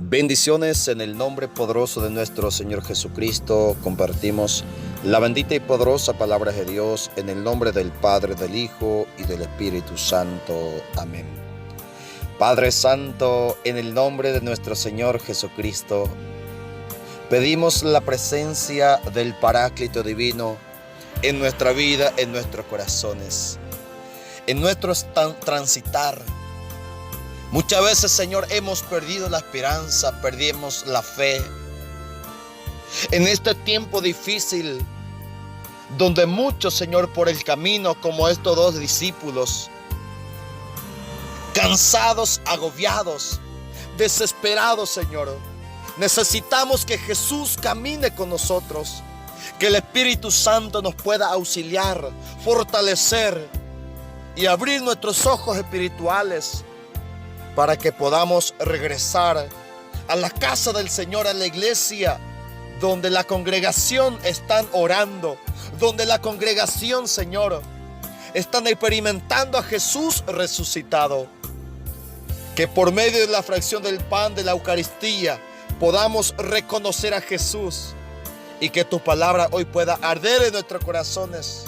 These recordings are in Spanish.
Bendiciones en el nombre poderoso de nuestro Señor Jesucristo. Compartimos la bendita y poderosa palabra de Dios en el nombre del Padre, del Hijo y del Espíritu Santo. Amén. Padre Santo, en el nombre de nuestro Señor Jesucristo, pedimos la presencia del Paráclito Divino en nuestra vida, en nuestros corazones, en nuestro transitar. Muchas veces, Señor, hemos perdido la esperanza, perdimos la fe. En este tiempo difícil, donde muchos, Señor, por el camino, como estos dos discípulos, cansados, agobiados, desesperados, Señor, necesitamos que Jesús camine con nosotros, que el Espíritu Santo nos pueda auxiliar, fortalecer y abrir nuestros ojos espirituales, para que podamos regresar a la casa del Señor, a la iglesia, donde la congregación están orando, donde la congregación, Señor, están experimentando a Jesús resucitado. Que por medio de la fracción del pan de la Eucaristía podamos reconocer a Jesús y que tu palabra hoy pueda arder en nuestros corazones,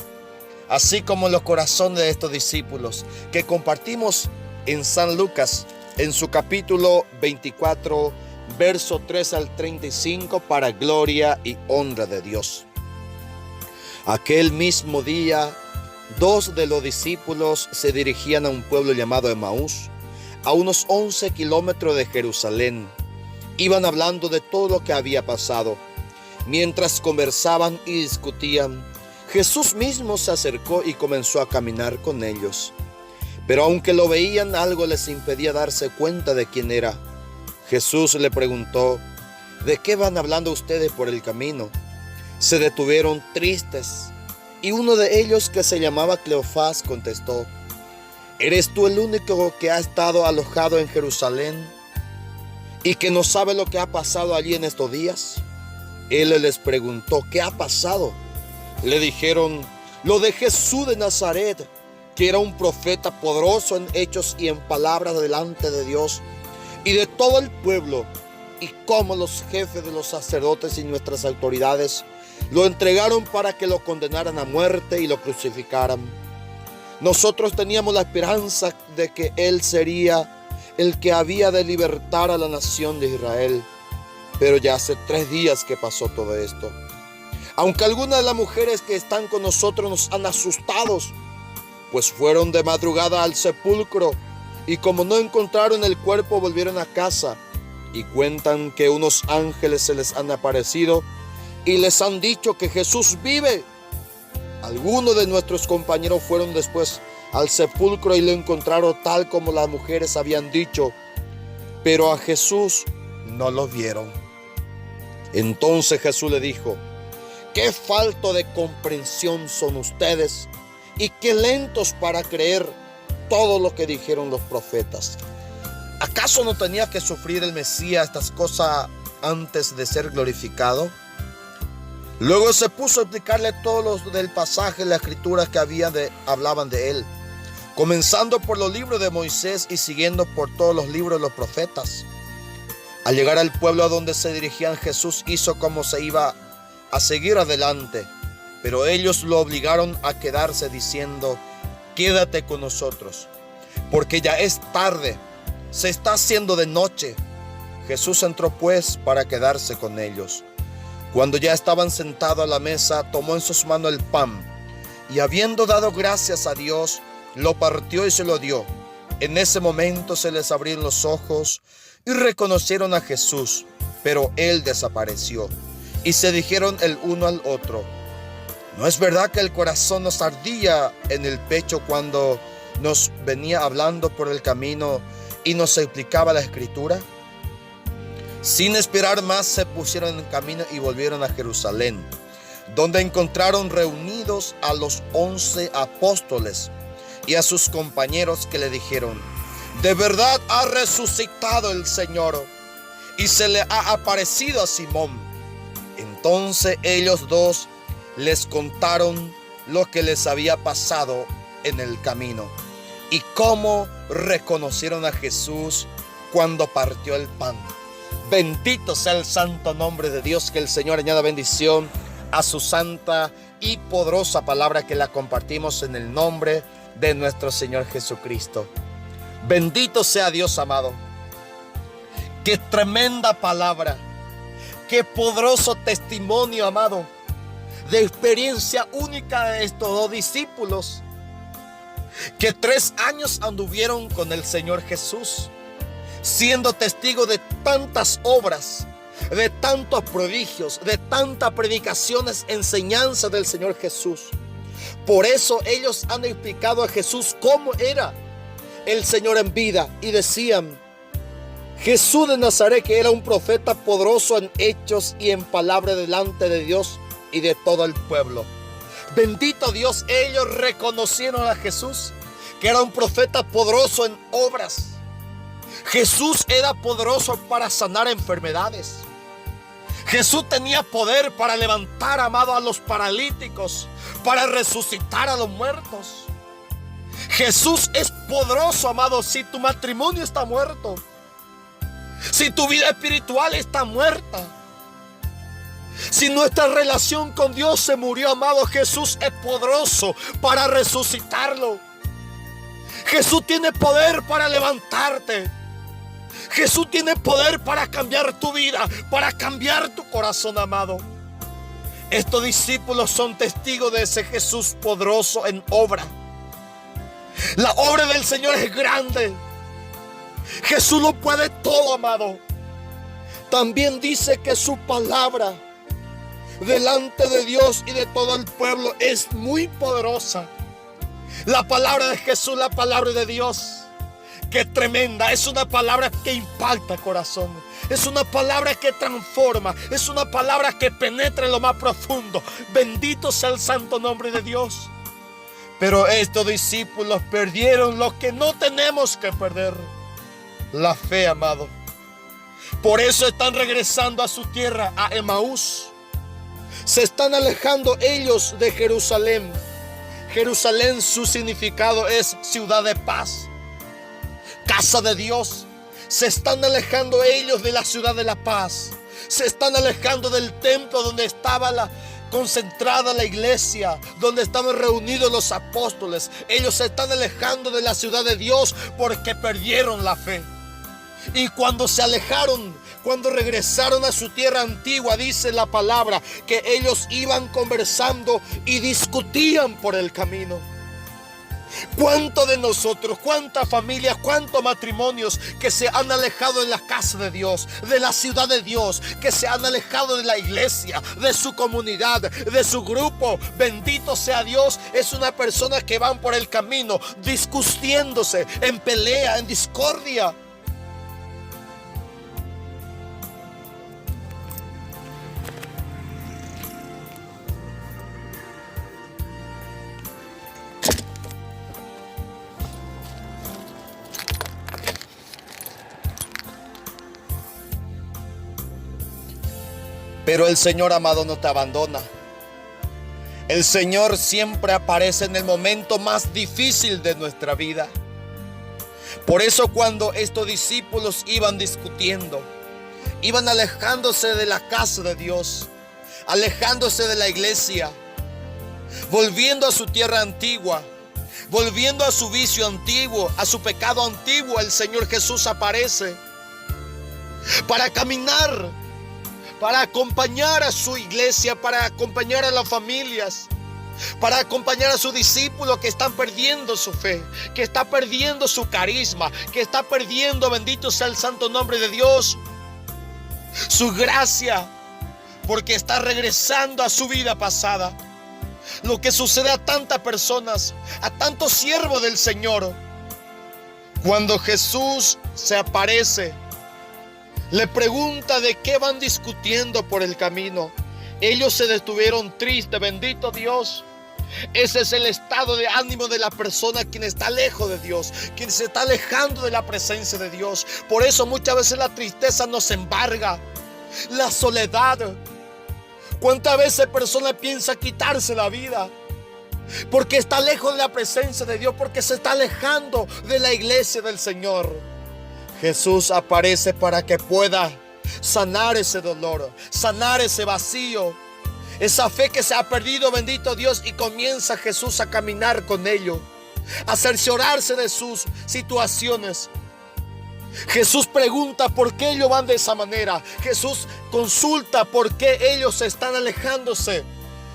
así como en los corazones de estos discípulos que compartimos en San Lucas, en su capítulo 24, verso 3 al 35, para gloria y honra de Dios. Aquel mismo día, dos de los discípulos se dirigían a un pueblo llamado Emaús, a unos 11 kilómetros de Jerusalén. Iban hablando de todo lo que había pasado. Mientras conversaban y discutían, Jesús mismo se acercó y comenzó a caminar con ellos. Pero aunque lo veían, algo les impedía darse cuenta de quién era. Jesús le preguntó: ¿de qué van hablando ustedes por el camino? Se detuvieron tristes, y uno de ellos, que se llamaba Cleofás, contestó: ¿eres tú el único que ha estado alojado en Jerusalén y que no sabe lo que ha pasado allí en estos días? Él les preguntó: ¿qué ha pasado? Le dijeron: lo de Jesús de Nazaret, que era un profeta poderoso en hechos y en palabras delante de Dios y de todo el pueblo, y cómo los jefes de los sacerdotes y nuestras autoridades lo entregaron para que lo condenaran a muerte y lo crucificaran. Nosotros teníamos la esperanza de que Él sería el que había de libertar a la nación de Israel, pero ya hace 3 días que pasó todo esto. Aunque algunas de las mujeres que están con nosotros nos han asustado, pues fueron de madrugada al sepulcro y como no encontraron el cuerpo, volvieron a casa y cuentan que unos ángeles se les han aparecido y les han dicho que Jesús vive. Algunos de nuestros compañeros fueron después al sepulcro y lo encontraron tal como las mujeres habían dicho, pero a Jesús no lo vieron. Entonces Jesús le dijo: qué falto de comprensión son ustedes, y qué lentos para creer todo lo que dijeron los profetas. ¿Acaso no tenía que sufrir el Mesías estas cosas antes de ser glorificado? Luego se puso a explicarle todos los del pasaje de la escritura que hablaban de él, comenzando por los libros de Moisés y siguiendo por todos los libros de los profetas. Al llegar al pueblo a donde se dirigían, Jesús hizo como se iba a seguir adelante, pero ellos lo obligaron a quedarse diciendo: quédate con nosotros, porque ya es tarde, se está haciendo de noche. Jesús entró pues para quedarse con ellos. Cuando ya estaban sentados a la mesa, tomó en sus manos el pan y, habiendo dado gracias a Dios, lo partió y se lo dio. En ese momento se les abrieron los ojos y reconocieron a Jesús, pero él desapareció. Y se dijeron el uno al otro: ¿no es verdad que el corazón nos ardía en el pecho cuando nos venía hablando por el camino y nos explicaba la escritura? Sin esperar más, se pusieron en camino y volvieron a Jerusalén, donde encontraron reunidos a los 11 apóstoles y a sus compañeros, que le dijeron: de verdad ha resucitado el Señor y se le ha aparecido a Simón. Entonces ellos dos les contaron lo que les había pasado en el camino y cómo reconocieron a Jesús cuando partió el pan. Bendito sea el santo nombre de Dios. Que el Señor añada bendición a su santa y poderosa palabra que la compartimos en el nombre de nuestro Señor Jesucristo. Bendito sea Dios, amado. Qué tremenda palabra, qué poderoso testimonio, amado, de experiencia única de estos dos discípulos que 3 años anduvieron con el Señor Jesús, siendo testigos de tantas obras, de tantos prodigios, de tantas predicaciones, enseñanzas del Señor Jesús. Por eso ellos han explicado a Jesús cómo era el Señor en vida y decían: Jesús de Nazaret, que era un profeta poderoso en hechos y en palabra delante de Dios y de todo el pueblo. Bendito Dios, ellos reconocieron a Jesús, que era un profeta poderoso en obras. Jesús era poderoso para sanar enfermedades. Jesús tenía poder para levantar, amado, a los paralíticos, para resucitar a los muertos. Jesús es poderoso, amado, si tu matrimonio está muerto, si tu vida espiritual está muerta, si nuestra relación con Dios se murió, amado, Jesús es poderoso para resucitarlo. Jesús tiene poder para levantarte. Jesús tiene poder para cambiar tu vida, para cambiar tu corazón, amado. Estos discípulos son testigos de ese Jesús poderoso en obra. La obra del Señor es grande. Jesús lo puede todo, amado. También dice que su palabra delante de Dios y de todo el pueblo es muy poderosa. La palabra de Jesús, la palabra de Dios, que tremenda, es una palabra que impacta el corazón. Es una palabra que transforma. Es una palabra que penetra en lo más profundo. Bendito sea el santo nombre de Dios. Pero estos discípulos perdieron lo que no tenemos que perder: la fe, amado. Por eso están regresando a su tierra, a Emaús. Se están alejando ellos de Jerusalén. Jerusalén, su significado es ciudad de paz, casa de Dios. Se están alejando ellos de la ciudad de la paz. Se están alejando del templo donde estaba concentrada la iglesia, donde estaban reunidos los apóstoles. Ellos se están alejando de la ciudad de Dios porque perdieron la fe. Y cuando se alejaron, cuando regresaron a su tierra antigua, dice la palabra que ellos iban conversando y discutían por el camino. ¿Cuántos de nosotros, cuántas familias, cuántos matrimonios que se han alejado de la casa de Dios, de la ciudad de Dios, que se han alejado de la iglesia, de su comunidad, de su grupo? Bendito sea Dios. Es una persona que van por el camino discutiéndose, en pelea, en discordia. Pero el Señor, amado, no te abandona. El Señor siempre aparece en el momento más difícil de nuestra vida. Por eso cuando estos discípulos iban discutiendo, iban alejándose de la casa de Dios, alejándose de la iglesia, volviendo a su tierra antigua, volviendo a su vicio antiguo, a su pecado antiguo, el Señor Jesús aparece para caminar, para acompañar a su iglesia, para acompañar a las familias, para acompañar a sus discípulos que están perdiendo su fe, que está perdiendo su carisma, que está perdiendo, bendito sea el santo nombre de Dios, su gracia, porque está regresando a su vida pasada. Lo que sucede a tantas personas, a tantos siervos del Señor, cuando Jesús se aparece, le pregunta de qué van discutiendo por el camino. Ellos se detuvieron tristes, bendito Dios. Ese es el estado de ánimo de la persona quien está lejos de Dios, quien se está alejando de la presencia de Dios. Por eso muchas veces la tristeza nos embarga, la soledad. ¿Cuántas veces persona piensa quitarse la vida? Porque está lejos de la presencia de Dios, porque se está alejando de la iglesia del Señor. Jesús aparece para que pueda sanar ese dolor, sanar ese vacío, esa fe que se ha perdido, bendito Dios, y comienza Jesús a caminar con ellos, a cerciorarse de sus situaciones. Jesús pregunta por qué ellos van de esa manera. Jesús consulta por qué ellos están alejándose.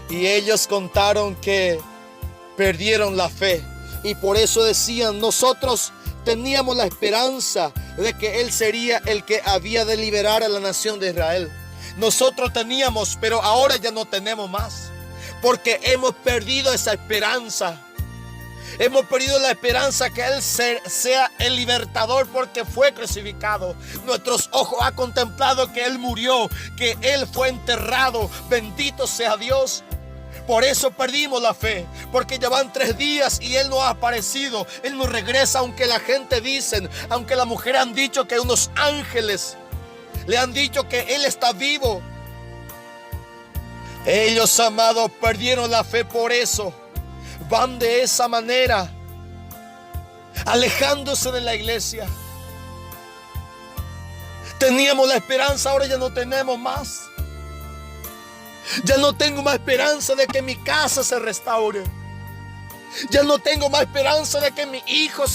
Y ellos contaron que perdieron la fe. Y por eso decían: nosotros teníamos la esperanza de que Él sería el que había de liberar a la nación de Israel. Nosotros teníamos, pero ahora ya no tenemos más. Porque hemos perdido esa esperanza. Hemos perdido la esperanza que Él sea el libertador, porque fue crucificado. Nuestros ojos han contemplado que Él murió, que Él fue enterrado. Bendito sea Dios. Por eso perdimos la fe, porque ya van 3 días y Él no ha aparecido. Él no regresa, aunque la gente dice, aunque las mujeres han dicho que unos ángeles le han dicho que Él está vivo. Ellos, amados, perdieron la fe. Por eso van de esa manera, alejándose de la iglesia. Teníamos la esperanza, ahora ya no tenemos más. Ya no tengo más esperanza de que mi casa se restaure. Ya no tengo más esperanza de que mi hijo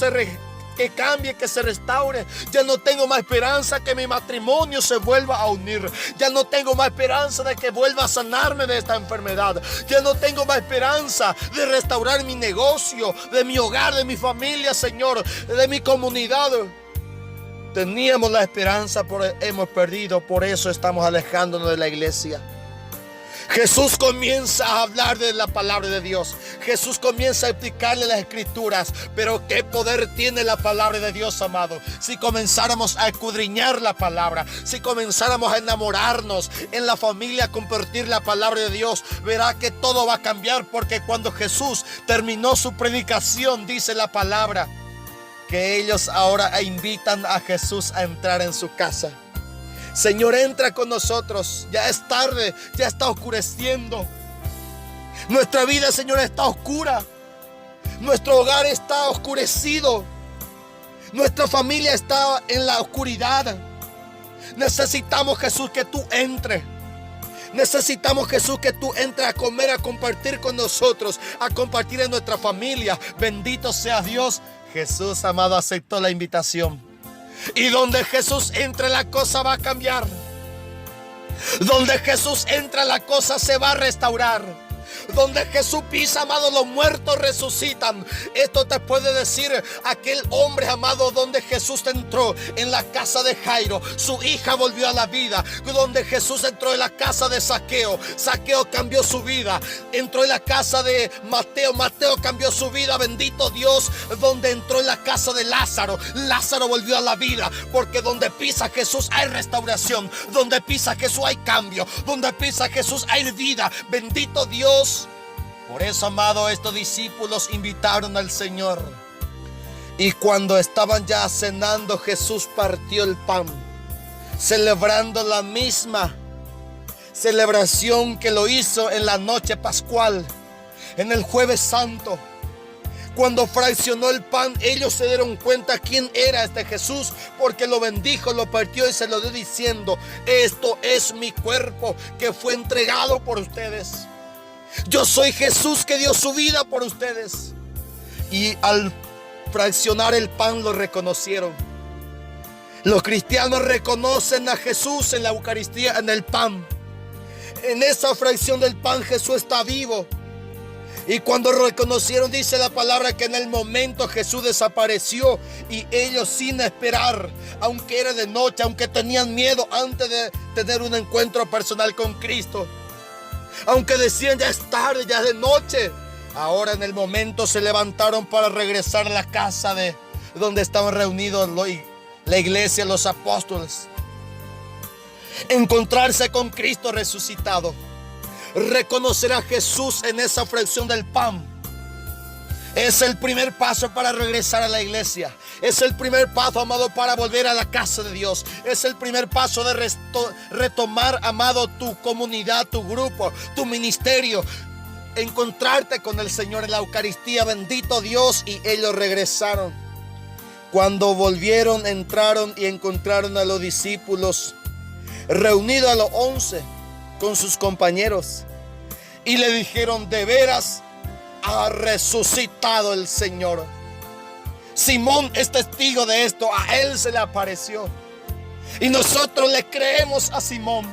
que cambie, que se restaure. Ya no tengo más esperanza que mi matrimonio se vuelva a unir. Ya no tengo más esperanza de que vuelva a sanarme de esta enfermedad. Ya no tengo más esperanza de restaurar mi negocio, de mi hogar, de mi familia, Señor, de mi comunidad. Teníamos la esperanza, pero hemos perdido. Por eso estamos alejándonos de la iglesia. Jesús comienza a hablar de la palabra de Dios. Jesús comienza a explicarle las escrituras. Pero qué poder tiene la palabra de Dios, amado. Si comenzáramos a escudriñar la palabra, si comenzáramos a enamorarnos en la familia, a compartir la palabra de Dios, verá que todo va a cambiar. Porque cuando Jesús terminó su predicación, dice la palabra que ellos ahora invitan a Jesús a entrar en su casa. Señor, entra con nosotros. Ya es tarde, ya está oscureciendo. Nuestra vida, Señor, está oscura. Nuestro hogar está oscurecido. Nuestra familia está en la oscuridad. Necesitamos, Jesús, que tú entres. Necesitamos, Jesús, que tú entres a comer, a compartir con nosotros, a compartir en nuestra familia. Bendito sea Dios. Jesús, amado, aceptó la invitación. Y donde Jesús entre, la cosa va a cambiar. Donde Jesús entra, la cosa se va a restaurar. Donde Jesús pisa, amado, los muertos resucitan. Esto te puede decir aquel hombre, amado, donde Jesús entró en la casa de Jairo. Su hija volvió a la vida. Donde Jesús entró en la casa de Zaqueo. Zaqueo cambió su vida. Entró en la casa de Mateo. Mateo cambió su vida. Bendito Dios. Donde entró en la casa de Lázaro. Lázaro volvió a la vida. Porque donde pisa Jesús hay restauración. Donde pisa Jesús hay cambio. Donde pisa Jesús hay vida. Bendito Dios. Por eso, amado, estos discípulos invitaron al Señor. Y cuando estaban ya cenando, Jesús partió el pan, celebrando la misma celebración que lo hizo en la noche pascual, en el jueves santo. Cuando fraccionó el pan, ellos se dieron cuenta quién era este Jesús, porque lo bendijo, lo partió y se lo dio diciendo: esto es mi cuerpo que fue entregado por ustedes. Yo soy Jesús que dio su vida por ustedes. Y al fraccionar el pan lo reconocieron. Los cristianos reconocen a Jesús en la Eucaristía, en el pan. En esa fracción del pan Jesús está vivo. Y cuando lo reconocieron, dice la palabra que en el momento Jesús desapareció. Y ellos, sin esperar, aunque era de noche, aunque tenían miedo antes de tener un encuentro personal con Cristo, aunque decían ya es tarde, ya es de noche, ahora en el momento se levantaron para regresar a la casa de donde estaban reunidos la iglesia, los apóstoles. Encontrarse con Cristo resucitado, reconocer a Jesús en esa fracción del pan, es el primer paso para regresar a la iglesia. Es el primer paso, amado, para volver a la casa de Dios. Es el primer paso de retomar, amado, tu comunidad, tu grupo, tu ministerio. Encontrarte con el Señor en la Eucaristía. Bendito Dios. Y ellos regresaron. Cuando volvieron, entraron y encontraron a los discípulos reunido a los 11 con sus compañeros, y le dijeron: de veras ha resucitado el Señor. Simón es testigo de esto, a él se le apareció. Y nosotros le creemos a Simón.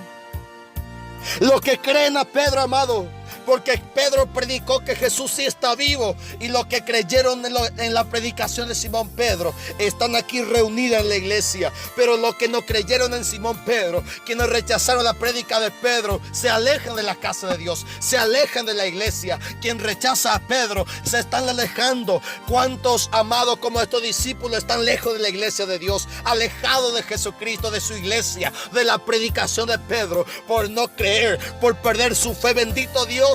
Lo que creen a Pedro, amado, porque Pedro predicó que Jesús sí está vivo, y los que creyeron en la predicación de Simón Pedro están aquí reunidos en la iglesia. Pero los que no creyeron en Simón Pedro, quienes rechazaron la prédica de Pedro, se alejan de la casa de Dios, se alejan de la iglesia. Quien rechaza a Pedro se están alejando. ¿Cuántos, amados, como estos discípulos están lejos de la iglesia de Dios, alejados de Jesucristo, de su iglesia, de la predicación de Pedro, por no creer, por perder su fe? Bendito Dios.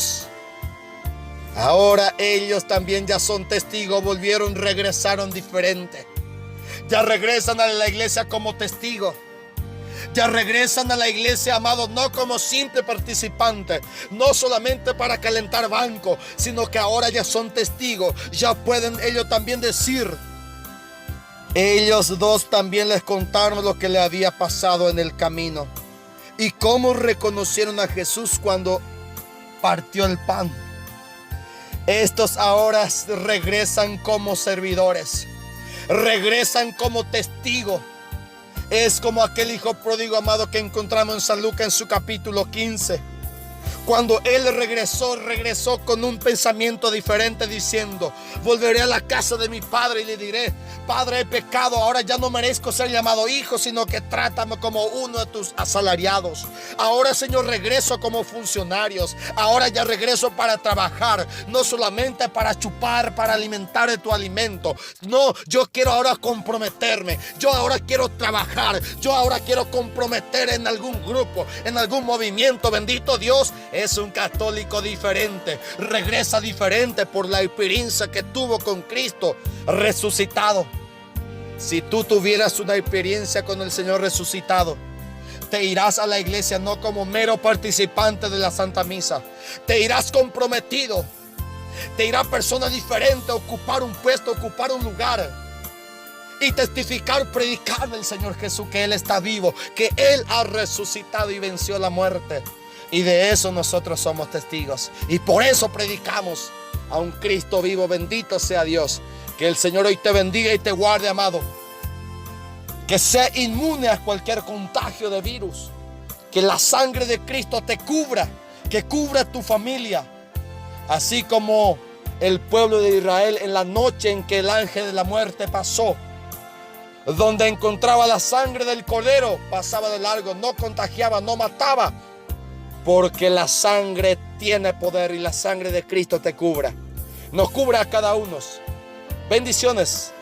Ahora ellos también ya son testigos, regresaron diferente. Ya regresan a la iglesia como testigos. Ya regresan a la iglesia, amados, no como simple participante, no solamente para calentar banco, sino que ahora ya son testigos. Ya pueden ellos también decir. Ellos dos también les contaron lo que le había pasado en el camino y cómo reconocieron a Jesús cuando partió el pan. Estos ahora regresan como servidores, regresan como testigos. Es como aquel hijo pródigo, amado, que encontramos en San Lucas en su capítulo 15. Cuando él regresó con un pensamiento diferente, diciendo: volveré a la casa de mi padre y le diré: Padre, he pecado, ahora ya no merezco ser llamado hijo, sino que trátame como uno de tus asalariados. Ahora, Señor, regreso como funcionarios. Ahora ya regreso para trabajar, no solamente para chupar, para alimentar de tu alimento. No, yo quiero ahora comprometerme. Yo ahora quiero trabajar. Yo ahora quiero comprometer en algún grupo, en algún movimiento. Bendito Dios. Es un católico diferente. Regresa diferente por la experiencia que tuvo con Cristo resucitado. Si tú tuvieras una experiencia con el Señor resucitado, te irás a la iglesia no como mero participante de la Santa Misa. Te irás comprometido. Te irá persona diferente a ocupar un puesto, ocupar un lugar y testificar, predicar del Señor Jesús, que Él está vivo, que Él ha resucitado y venció la muerte. Y de eso nosotros somos testigos. Y por eso predicamos a un Cristo vivo. Bendito sea Dios. Que el Señor hoy te bendiga y te guarde, amado. Que sea inmune a cualquier contagio de virus. Que la sangre de Cristo te cubra. Que cubra tu familia. Así como el pueblo de Israel en la noche en que el ángel de la muerte pasó, donde encontraba la sangre del cordero, pasaba de largo, no contagiaba, no mataba. Porque la sangre tiene poder y la sangre de Cristo te cubra. Nos cubra a cada uno. Bendiciones.